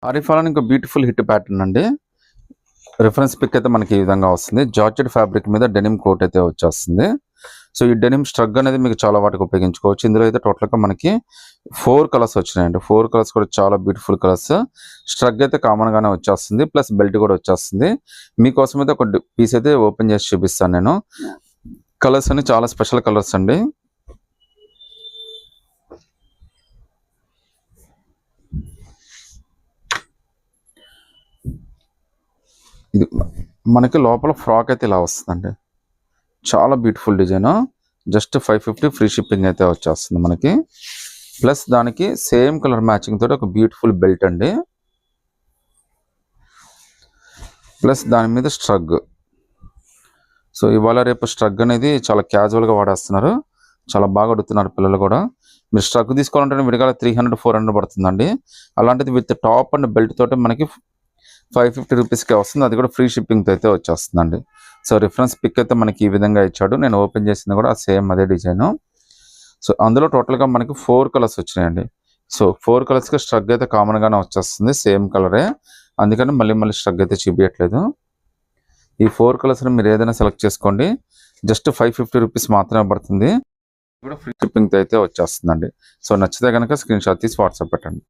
ఆరిఫాలో ఇంకో beautiful hit pattern అండి. Reference pic అయితే మనకి ఈ విధంగా వస్తుంది. జార్జెట్ ఫ్యాబ్రిక్ మీద డెనిమ్ కోట్ అయితే వచ్చేస్తుంది. సో ఈ డెనిమ్ స్ట్రగ్ అనేది మీకు చాలా వాటికి ఉపయోగించుకోవచ్చు. ఇందులో అయితే టోటల్గా మనకి 4 కలర్స్ వచ్చినాయండి. 4 కలర్స్ కూడా చాలా బ్యూటిఫుల్ కలర్స్. స్ట్రగ్ అయితే కామన్ గానే వచ్చేస్తుంది, ప్లస్ బెల్ట్ కూడా వచ్చేస్తుంది. మీకోసం అయితే ఒక పీస్ అయితే ఓపెన్ చేసి చూపిస్తాను నేను. కలర్స్ అన్ని చాలా స్పెషల్ కలర్స్ అండి. ఇది మనకి లోపల ఫ్రాక్ అయితే ఇలా వస్తుందండి. చాలా beautiful design. Just 550 free shipping అయితే వచ్చేస్తుంది మనకి. ప్లస్ దానికి సేమ్ కలర్ మ్యాచింగ్ తోటి ఒక బ్యూటిఫుల్ బెల్ట్ అండి. ప్లస్ దాని మీద స్ట్రగ్. సో ఇవాళ రేపు స్ట్రగ్ అనేది చాలా క్యాజువల్గా వాడేస్తున్నారు. చాలా బాగా అడుగుతున్నారు పిల్లలు కూడా. మీరు స్ట్రగ్ తీసుకోవాలంటే విడిగా 300-400 పడుతుందండి. అలాంటిది విత్ టాప్ అండ్ బెల్ట్ తోటి మనకి 550 రూపీస్కే వస్తుంది. అది కూడా ఫ్రీ షిప్పింగ్తో అయితే వచ్చేస్తుందండి. సో రిఫరెన్స్ పిక్ అయితే మనకి ఈ విధంగా ఇచ్చాడు. నేను ఓపెన్ చేసింది కూడా సేమ్ అదే డిజైన్. సో అందులో టోటల్గా మనకి 4 కలర్స్ వచ్చినాయండి. సో 4 కలర్స్కి స్ట్రగ్ అయితే కామన్గానే వచ్చేస్తుంది, సేమ్ కలరే. అందుకని మళ్ళీ స్ట్రగ్ అయితే చూపించట్లేదు. ఈ 4 కలర్స్ని మీరు ఏదైనా సెలెక్ట్ చేసుకోండి. జస్ట్ 550 రూపీస్ మాత్రమే పడుతుంది. కూడా ఫ్రీ షిప్పింగ్తో అయితే వచ్చేస్తుందండి. సో నచ్చితే కనుక స్క్రీన్ షాట్ తీసి వాట్సాప్ పెట్టండి.